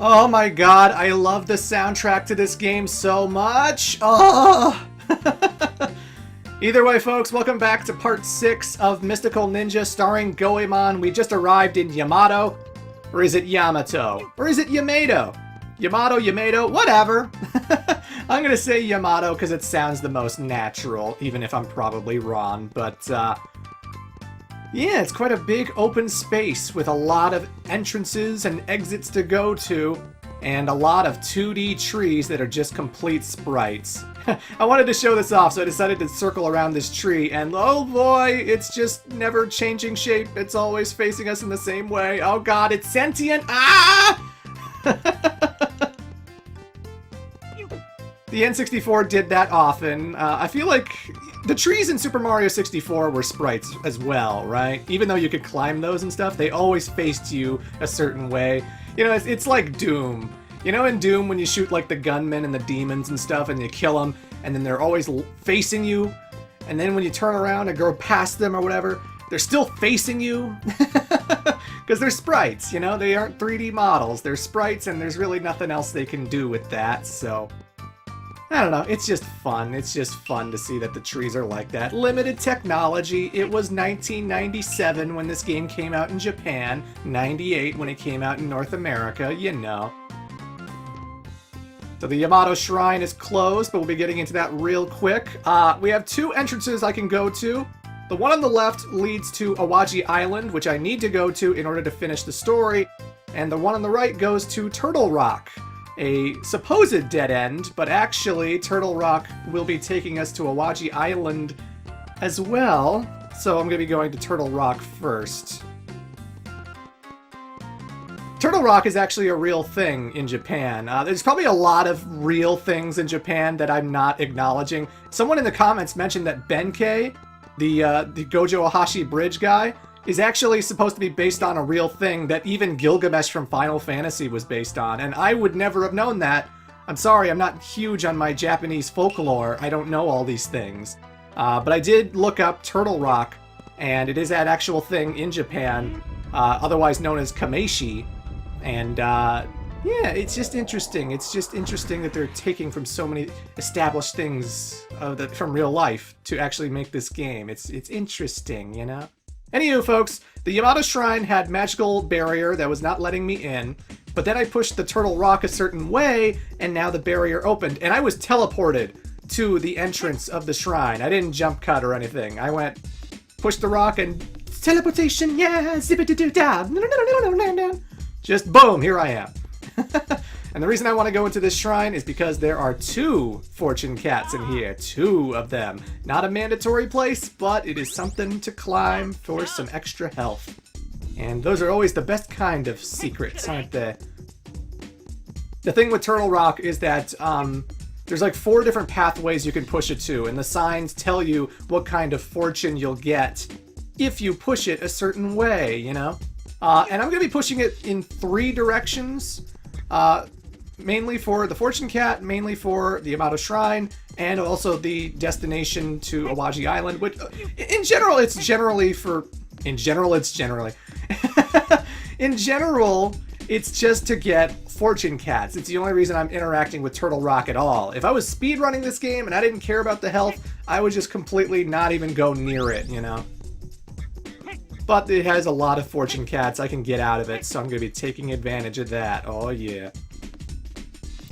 Oh my god, I love the soundtrack to this game so much! Oh! Either way, folks, welcome back to part 6 of Mystical Ninja starring Goemon. We just arrived in Yamato. Or is it Yamato? Or is it Yamato? Yamato, whatever. I'm gonna say Yamato because it sounds the most natural, even if I'm probably wrong. But, yeah, it's quite a big open space with a lot of entrances and exits to go to, and a lot of 2D trees that are just complete sprites. I wanted to show this off, so I decided to circle around this tree, and oh boy, it's just never changing shape. It's always facing us in the same way. Oh god, it's sentient! Ah! The N64 did that often. I feel like the trees in Super Mario 64 were sprites as well, right? Even though you could climb those and stuff, they always faced you a certain way. You know, it's like Doom. You know in Doom when you shoot like the gunmen and the demons and stuff and you kill them, and then they're always facing you, and then when you turn around and go past them or whatever, they're still facing you? Because they're sprites, you know? They aren't 3D models. They're sprites, and there's really nothing else they can do with that, so... I don't know, it's just fun. It's just fun to see that the trees are like that. Limited technology. It was 1997 when this game came out in Japan, 98 when it came out in North America, you know. So the Yamato Shrine is closed, but we'll be getting into that real quick. We have 2 entrances I can go to. The one on the left leads to Awaji Island, which I need to go to in order to finish the story, and the one on the right goes to Turtle Rock. A supposed dead end, but actually Turtle Rock will be taking us to Awaji Island as well, so I'm going to be going to Turtle Rock first. Turtle Rock is actually a real thing in Japan. There's probably a lot of real things in Japan that I'm not acknowledging. Someone in the comments mentioned that Benkei, the Gojo Ohashi Bridge guy, is actually supposed to be based on a real thing that even Gilgamesh from Final Fantasy was based on, and I would never have known that. I'm sorry, I'm not huge on my Japanese folklore. I don't know all these things. But I did look up Turtle Rock, and it is that actual thing in Japan, otherwise known as Kameshi. And, yeah, it's just interesting. It's just interesting that they're taking from so many established things from real life to actually make this game. It's interesting, you know? Anywho, folks, the Yamato Shrine had magical barrier that was not letting me in, but then I pushed the Turtle Rock a certain way, and now the barrier opened, and I was teleported to the entrance of the shrine. I didn't jump cut or anything. I went, pushed the rock, and teleportation, yeah, zip-a-doo-doo-da, just boom, here I am. And the reason I want to go into this shrine is because there are 2 fortune cats in here. 2 of them. Not a mandatory place, but it is something to climb for some extra health. And those are always the best kind of secrets, aren't they? The thing with Turtle Rock is that there's like 4 different pathways you can push it to, and the signs tell you what kind of fortune you'll get if you push it a certain way, you know? And I'm going to be pushing it in 3 directions. Mainly for the Fortune Cat, mainly for the Yamato Shrine, and also the destination to Awaji Island, which, in general, it's generally... In general, it's just to get Fortune Cats. It's the only reason I'm interacting with Turtle Rock at all. If I was speedrunning this game and I didn't care about the health, I would just completely not even go near it, you know? But it has a lot of Fortune Cats I can get out of it, so I'm going to be taking advantage of that. Oh, yeah.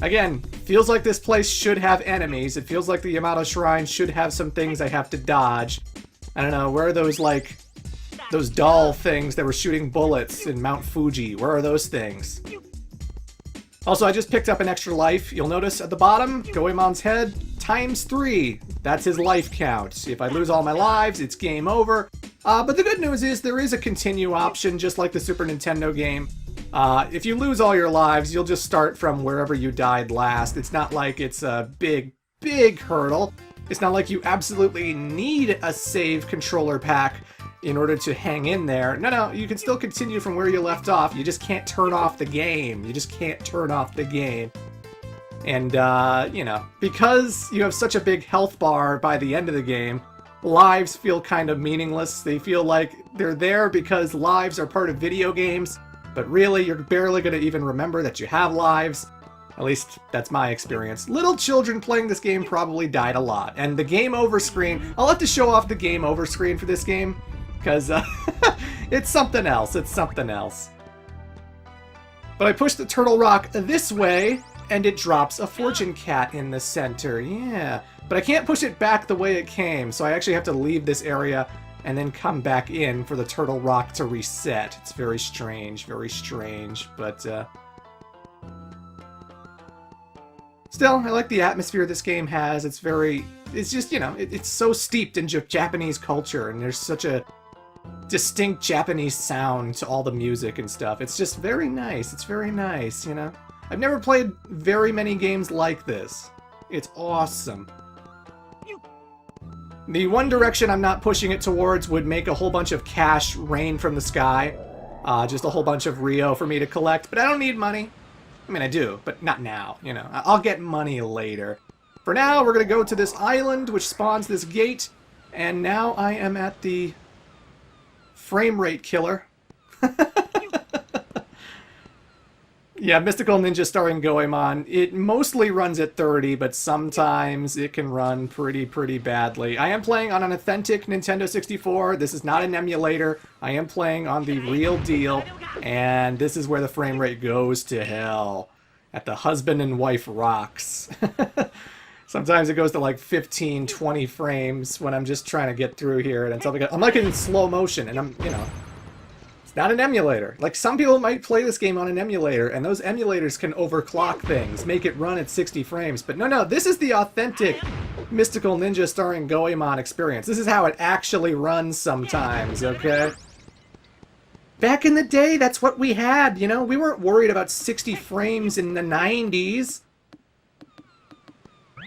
Again, feels like this place should have enemies. It feels like the Yamato Shrine should have some things I have to dodge. I don't know, where are those, like, those doll things that were shooting bullets in Mount Fuji? Where are those things? Also, I just picked up an extra life. You'll notice at the bottom, Goemon's head, ×3. That's his life count. If I lose all my lives, it's game over. But the good news is there is a continue option, just like the Super Nintendo game. If you lose all your lives, you'll just start from wherever you died last. It's not like it's a big, big hurdle. It's not like you absolutely need a save controller pack in order to hang in there. No, you can still continue from where you left off. You just can't turn off the game. You just can't turn off the game. And, you know, because you have such a big health bar by the end of the game, lives feel kind of meaningless. They feel like they're there because lives are part of video games. But really, you're barely going to even remember that you have lives. At least, that's my experience. Little children playing this game probably died a lot. And the game over screen, I'll have to show off the game over screen for this game, because it's something else. It's something else. But I push the turtle rock this way, and it drops a fortune cat in the center. Yeah. But I can't push it back the way it came, so I actually have to leave this area and then come back in for the turtle rock to reset. It's very strange, but still, I like the atmosphere this game has. It's just, you know, it's so steeped in Japanese culture, and there's such a distinct Japanese sound to all the music and stuff. It's just very nice. It's very nice, you know? I've never played very many games like this. It's awesome. The one direction I'm not pushing it towards would make a whole bunch of cash rain from the sky. Just a whole bunch of Rio for me to collect, but I don't need money. I mean, I do, but not now, you know. I'll get money later. For now, we're going to go to this island, which spawns this gate, and now I am at the frame rate killer. Yeah, Mystical Ninja starring Goemon. It mostly runs at 30, but sometimes it can run pretty badly. I am playing on an authentic Nintendo 64. This is not an emulator. I am playing on the real deal, and this is where the frame rate goes to hell. At the husband and wife rocks. Sometimes it goes to like 15, 20 frames when I'm just trying to get through here, and I'm like in slow motion, and I'm, you know... Not an emulator. Like, some people might play this game on an emulator, and those emulators can overclock things, make it run at 60 frames. But no, this is the authentic Mystical Ninja starring Goemon experience. This is how it actually runs sometimes, okay? Back in the day, that's what we had, you know? We weren't worried about 60 frames in the 90s.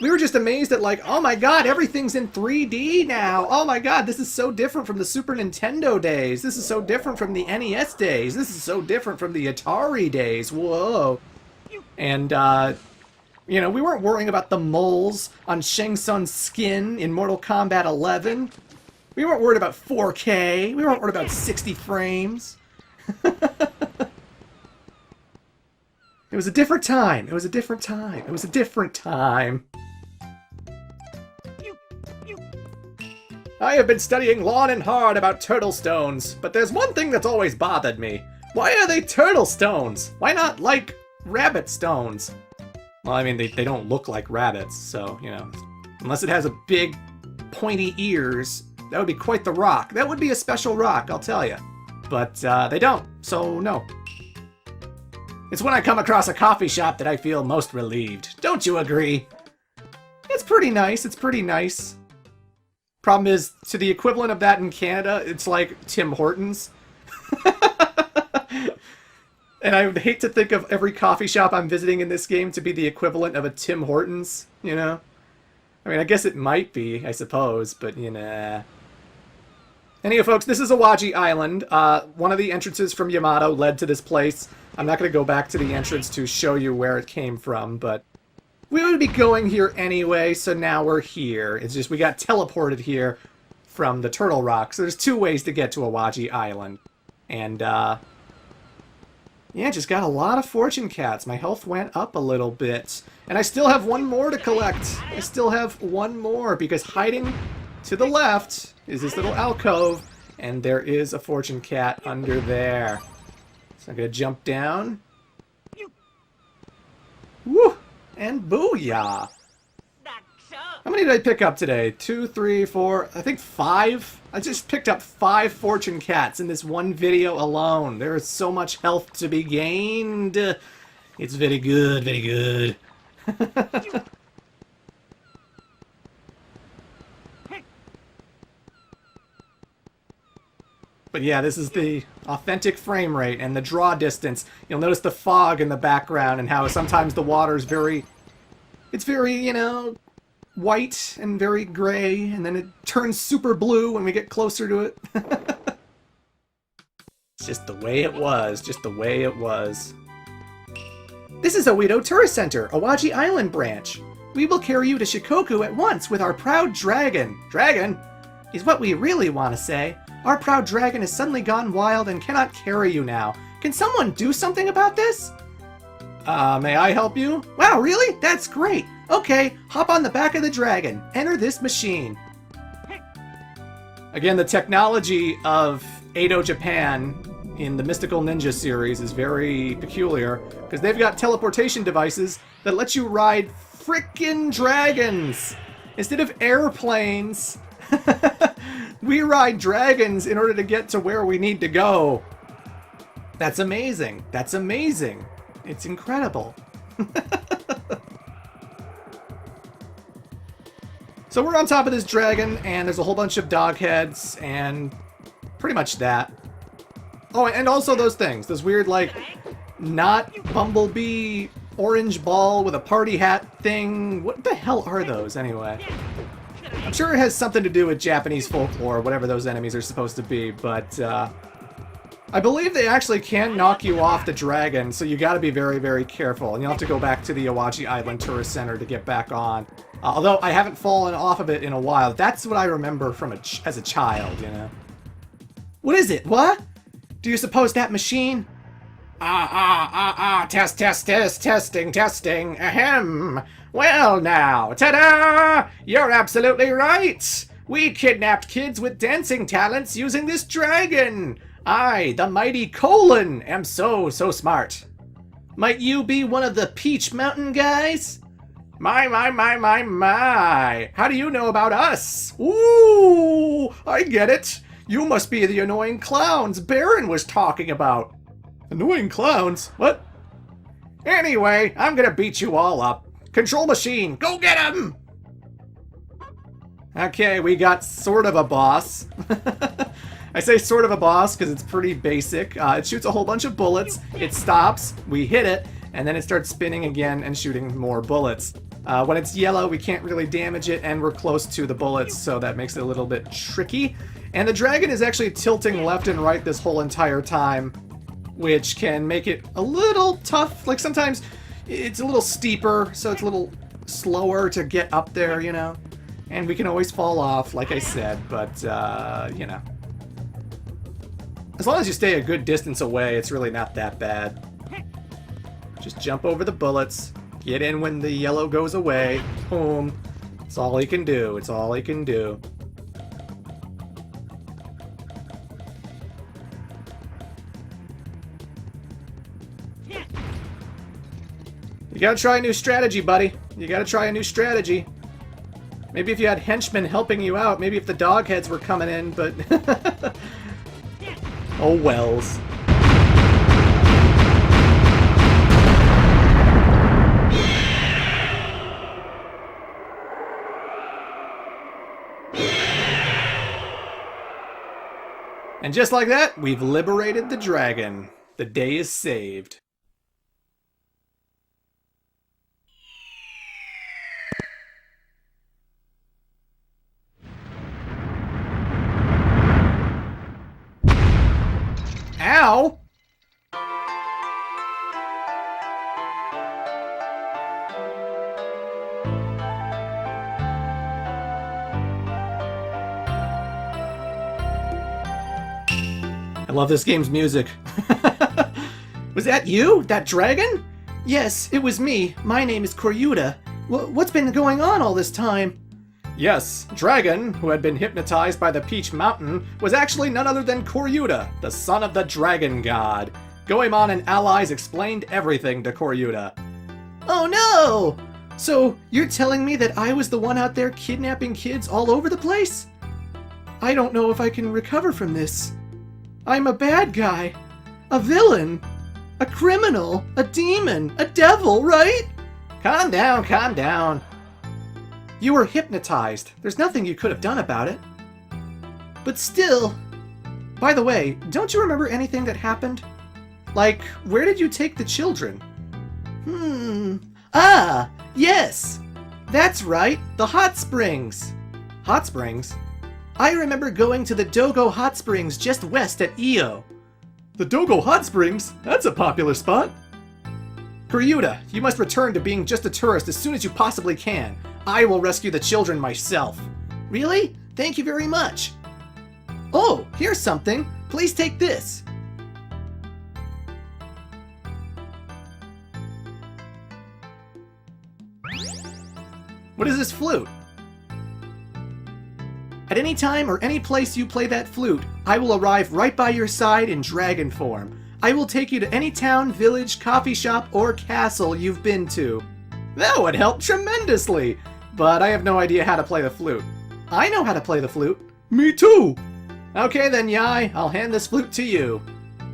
We were just amazed at, like, oh my god, everything's in 3D now. Oh my god, this is so different from the Super Nintendo days. This is so different from the NES days. This is so different from the Atari days. Whoa. And, you know, we weren't worrying about the moles on Shang Tsung's skin in Mortal Kombat 11. We weren't worried about 4K. We weren't worried about 60 frames. It was a different time. It was a different time. It was a different time. I have been studying long and hard about turtle stones, but there's one thing that's always bothered me. Why are they turtle stones? Why not, like, rabbit stones? Well, I mean, they don't look like rabbits, so, you know, unless it has a big, pointy ears, that would be quite the rock. That would be a special rock, I'll tell you. But, they don't, so no. It's when I come across a coffee shop that I feel most relieved. Don't you agree? It's pretty nice, it's pretty nice. Problem is, to the equivalent of that in Canada, it's like Tim Hortons. And I would hate to think of every coffee shop I'm visiting in this game to be the equivalent of a Tim Hortons, you know? I mean, I guess it might be, I suppose, but, you know... Anyway, folks, this is Awaji Island. One of the entrances from Yamato led to this place. I'm not going to go back to the entrance to show you where it came from, but... we would be going here anyway, so now we're here. It's just we got teleported here from the Turtle Rock. So there's two ways to get to Awaji Island. And, yeah, just got a lot of fortune cats. My health went up a little bit. And I still have one more to collect. I still have one more, because hiding to the left is this little alcove, and there is a fortune cat under there. So I'm going to jump down. Woo! And booyah! How many did I pick up today? 2, 3, 4, I think 5? I just picked up 5 fortune cats in this one video alone. There is so much health to be gained. It's very good, very good. But yeah, this is the authentic frame rate and the draw distance. You'll notice the fog in the background and how sometimes the water's very... it's very, you know, white and very gray, and then it turns super blue when we get closer to it. It's just the way it was, just the way it was. This is Oedo Tourist Center, Awaji Island branch. We will carry you to Shikoku at once with our proud dragon. Dragon? Is what we really want to say. Our proud dragon has suddenly gone wild and cannot carry you now. Can someone do something about this? May I help you? Wow, really? That's great. Okay, hop on the back of the dragon. Enter this machine. Again, the technology of Edo, Japan in the Mystical Ninja series is very peculiar because they've got teleportation devices that let you ride frickin' dragons instead of airplanes. We ride dragons in order to get to where we need to go. That's amazing. That's amazing. It's incredible. So we're on top of this dragon, and there's a whole bunch of dog heads, and pretty much that. Oh, and also those things. Those weird, like, not bumblebee orange ball with a party hat thing. What the hell are those, anyway? I'm sure it has something to do with Japanese folklore, whatever those enemies are supposed to be, but, I believe they actually can knock you off the dragon, so you gotta be very, very careful. And you'll have to go back to the Awaji Island Tourist Center to get back on. Although I haven't fallen off of it in a while. That's what I remember from as a child, you know. What is it? What? Do you suppose that machine? Test, testing, ahem. Well now, ta-da! You're absolutely right! We kidnapped kids with dancing talents using this dragon! I, the mighty Colon, am so smart. Might you be one of the Peach Mountain guys? My. How do you know about us? Ooh, I get it. You must be the annoying clowns Baron was talking about. Annoying clowns? What? Anyway, I'm gonna beat you all up. Control machine, go get him! Okay, we got sort of a boss. I say sort of a boss because it's pretty basic. It shoots a whole bunch of bullets, it stops, we hit it, and then it starts spinning again and shooting more bullets. When it's yellow, we can't really damage it, and we're close to the bullets, so that makes it a little bit tricky. And the dragon is actually tilting left and right this whole entire time, which can make it a little tough. Like, sometimes it's a little steeper, so it's a little slower to get up there, you know? And we can always fall off, like I said, but, you know. As long as you stay a good distance away, it's really not that bad. Just jump over the bullets, get in when the yellow goes away, boom. It's all he can do, it's all he can do. You gotta try a new strategy, buddy. You gotta try a new strategy. Maybe if you had henchmen helping you out, maybe if the dog heads were coming in, but... Oh wells. And just like that, we've liberated the dragon. The day is saved. Ow! I love this game's music. Was that you? That dragon? Yes, it was me. My name is Koryuta. What's been going on all this time? Yes, Dragon, who had been hypnotized by the Peach Mountain, was actually none other than Koryuta, the son of the Dragon God. Goemon and allies explained everything to Koryuta. Oh no! So, you're telling me that I was the one out there kidnapping kids all over the place? I don't know if I can recover from this. I'm a bad guy. A villain. A criminal. A demon. A devil, right? Calm down, calm down. You were hypnotized. There's nothing you could have done about it. But still... By the way, don't you remember anything that happened? Like, where did you take the children? Ah, yes! That's right, the hot springs! Hot springs? I remember going to the Dogo Hot Springs just west at Iyo. The Dogo Hot Springs? That's a popular spot. Koryuta, you must return to being just a tourist as soon as you possibly can. I will rescue the children myself. Really? Thank you very much. Oh, here's something. Please take this. What is this flute? At any time or any place you play that flute, I will arrive right by your side in dragon form. I will take you to any town, village, coffee shop, or castle you've been to. That would help tremendously, but I have no idea how to play the flute. I know how to play the flute. Me too! Okay then, Yai, I'll hand this flute to you.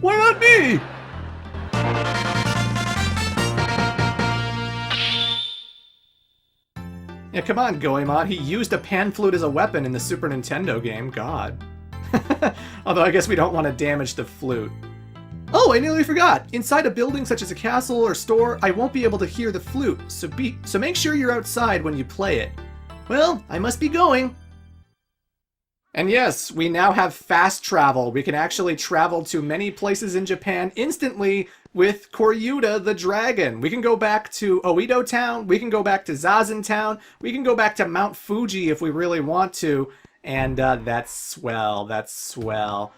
Why not me? Yeah, come on, Goemon. He used a pan flute as a weapon in the Super Nintendo game. God. Although I guess we don't want to damage the flute. Oh, I nearly forgot. Inside a building such as a castle or store, I won't be able to hear the flute, so make sure you're outside when you play it. Well, I must be going. And yes, we now have fast travel. We can actually travel to many places in Japan instantly with Koryuta the dragon. We can go back to Oedo Town, we can go back to Zazen Town, we can go back to Mount Fuji if we really want to, and that's swell, that's swell.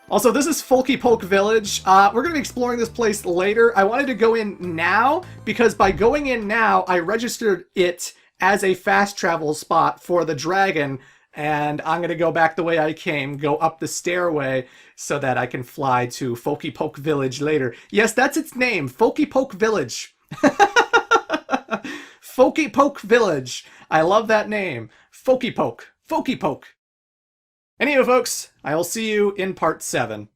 Also, this is Folky Poke Village. We're going to be exploring this place later. I wanted to go in now, because by going in now, I registered it as a fast travel spot for the dragon, and I'm going to go back the way I came, go up the stairway, so that I can fly to Folky Poke Village later. Yes, that's its name, Folky Poke Village. Folky Poke Village. I love that name. Folky Poke. Folky Poke. Anyway, folks, I will see you in part 7.